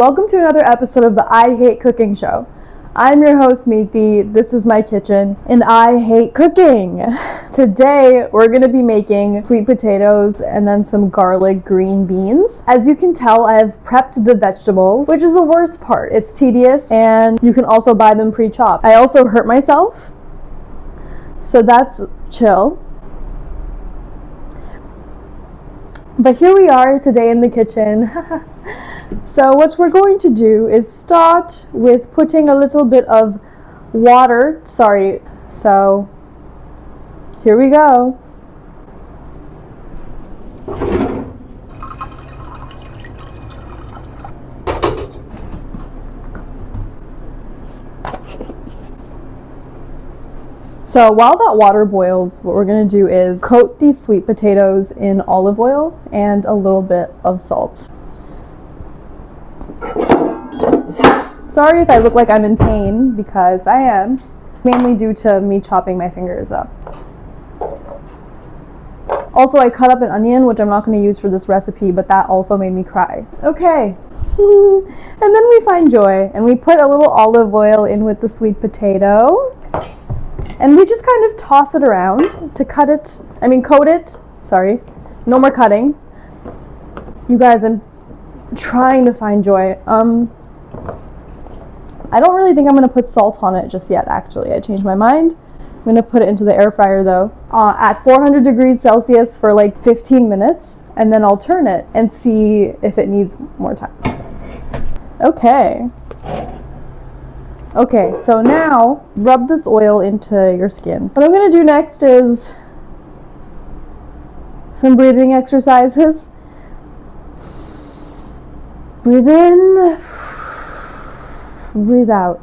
Welcome to another episode of the I Hate Cooking Show. I'm your host, Meethi. This is my kitchen, and I hate cooking. Today, we're going to be making sweet potatoes and then some garlic green beans. As you can tell, I've prepped the vegetables, which is the worst part. It's tedious, and you can also buy them pre-chopped. I also hurt myself, so that's chill. But here we are today in the kitchen. So what we're going to do is start with putting a little bit of water. So here we go. So while that water boils, what we're going to do is coat these sweet potatoes in olive oil and a little bit of salt. Sorry if I look like I'm in pain, because I am, mainly due to me chopping my fingers up. Also, I cut up an onion, which I'm not going to use for this recipe, but that also made me cry. Okay, and then we find joy, and we put a little olive oil in with the sweet potato, and we just kind of toss it around to coat it. Sorry, no more cutting. You guys, I'm trying to find joy. I don't really think I'm going to put salt on it just yet, actually. I changed my mind. I'm going to put it into the air fryer, though, at 400 degrees Celsius for like 15 minutes, and then I'll turn it and see if it needs more time. Okay, so now rub this oil into your skin. What I'm going to do next is some breathing exercises. Breathe in, breathe out.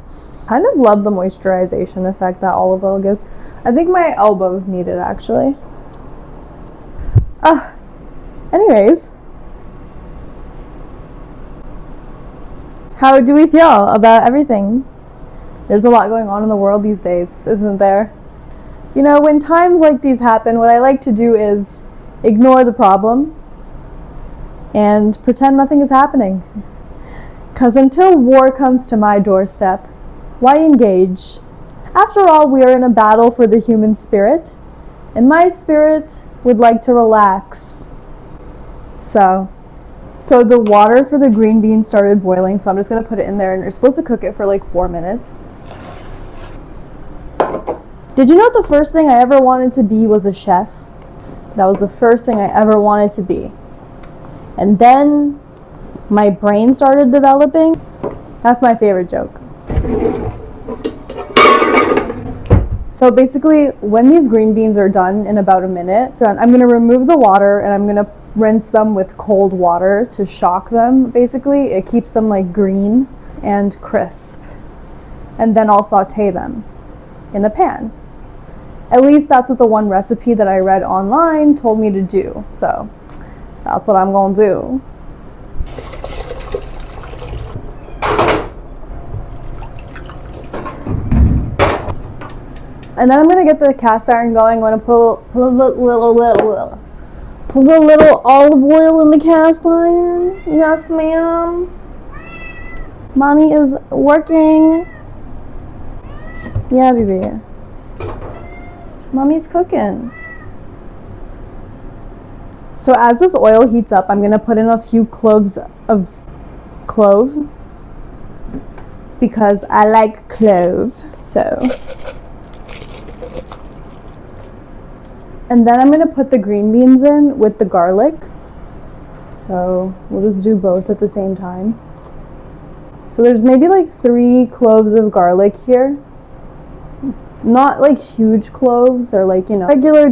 Kind of love the moisturization effect that olive oil gives. I think my elbows need it, actually. Anyways, how do we feel about everything? There's a lot going on in the world these days, isn't there? You know, when times like these happen, what I like to do is ignore the problem and pretend nothing is happening. Because until war comes to my doorstep, why engage? After all, we are in a battle for the human spirit, and my spirit would like to relax. So the water for the green beans started boiling, so I'm just going to put it in there, and you're supposed to cook it for like 4 minutes. Did you know the first thing I ever wanted to be was a chef? That was the first thing I ever wanted to be. And then my brain started developing. That's my favorite joke. So basically, when these green beans are done in about a minute, I'm going to remove the water and I'm going to rinse them with cold water to shock them. Basically, it keeps them like green and crisp. And then I'll saute them in a pan. At least that's what the one recipe that I read online told me to do. So that's what I'm going to do. And then I'm going to get the cast iron going. I'm going to put a little olive oil in the cast iron. Yes, ma'am. Mommy is working. Yeah, baby. Mommy's cooking. So as this oil heats up, I'm going to put in a few cloves of clove because I like clove. And then I'm going to put the green beans in with the garlic. So we'll just do both at the same time. So there's maybe like 3 cloves of garlic here. Not like huge cloves. They're like, you know, regular,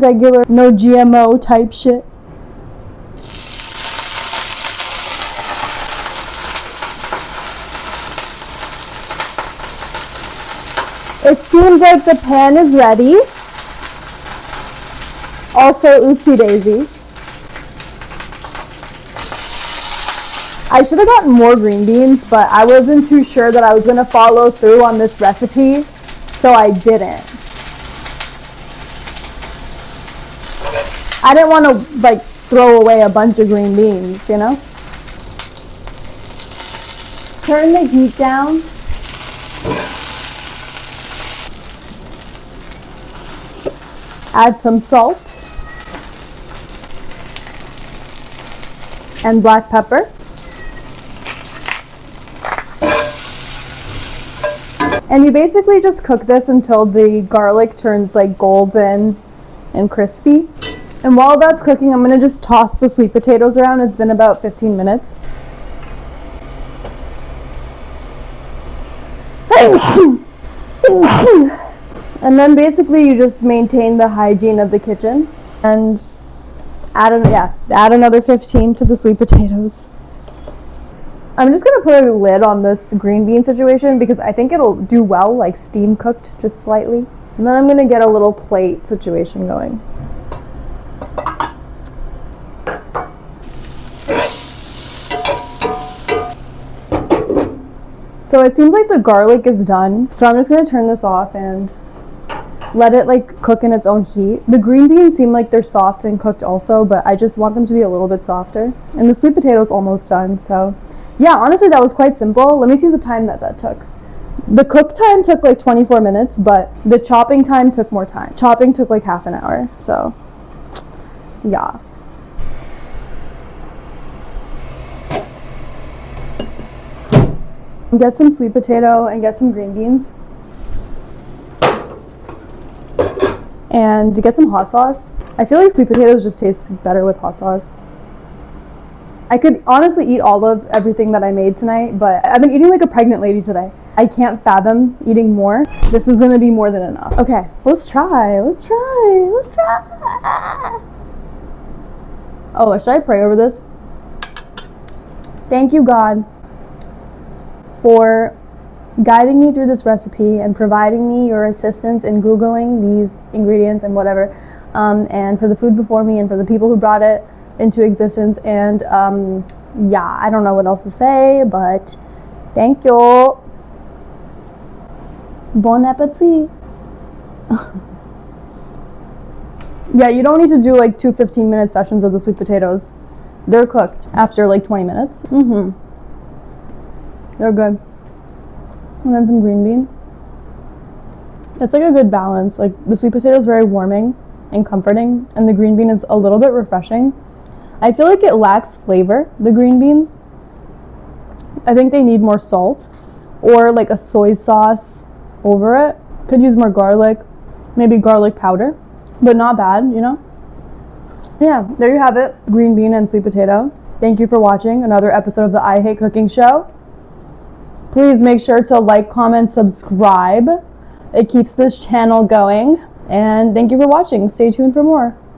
no GMO type shit. It seems like the pan is ready. Also, oopsie daisy. I should have gotten more green beans, but I wasn't too sure that I was going to follow through on this recipe, so I didn't. I didn't want to like throw away a bunch of green beans, you know? Turn the heat down. Add some salt and black pepper. And you basically just cook this until the garlic turns like golden and crispy. And while that's cooking, I'm gonna just toss the sweet potatoes around. It's been about 15 minutes. And then basically you just maintain the hygiene of the kitchen and add another 15 to the sweet potatoes. I'm just gonna put a lid on this green bean situation because I think it'll do well, like steam cooked just slightly. And then I'm gonna get a little plate situation going. So it seems like the garlic is done. So I'm just gonna turn this off and let it like cook in its own heat. The green beans seem like they're soft and cooked also, but I just want them to be a little bit softer. And the sweet potato is almost done, so yeah, honestly that was quite simple. Let me see the time that took. The cook time took like 24 minutes, but the chopping time took more time. Chopping took like half an hour, so yeah. Get some sweet potato and get some green beans. And to get some hot sauce. I feel like sweet potatoes just taste better with hot sauce. I could honestly eat all of everything that I made tonight, but I've been eating like a pregnant lady today. I can't fathom eating more. This is gonna be more than enough. Okay, let's try. Oh, should I pray over this? Thank you, God, for guiding me through this recipe and providing me your assistance in Googling these ingredients and whatever, and for the food before me and for the people who brought it into existence. And yeah, I don't know what else to say, but thank you. Bon appetit. Yeah, you don't need to do like 2 15-minute sessions of the sweet potatoes. They're cooked after like 20 minutes. They're good. And then some green bean. It's like a good balance. Like the sweet potato is very warming and comforting, and the green bean is a little bit refreshing. I feel like it lacks flavor, the green beans. I think they need more salt or like a soy sauce over it. Could use more garlic, maybe garlic powder, but not bad, you know? Yeah, there you have it. Green bean and sweet potato. Thank you for watching another episode of the I Hate Cooking Show. Please make sure to like, comment, subscribe. It keeps this channel going. And thank you for watching. Stay tuned for more.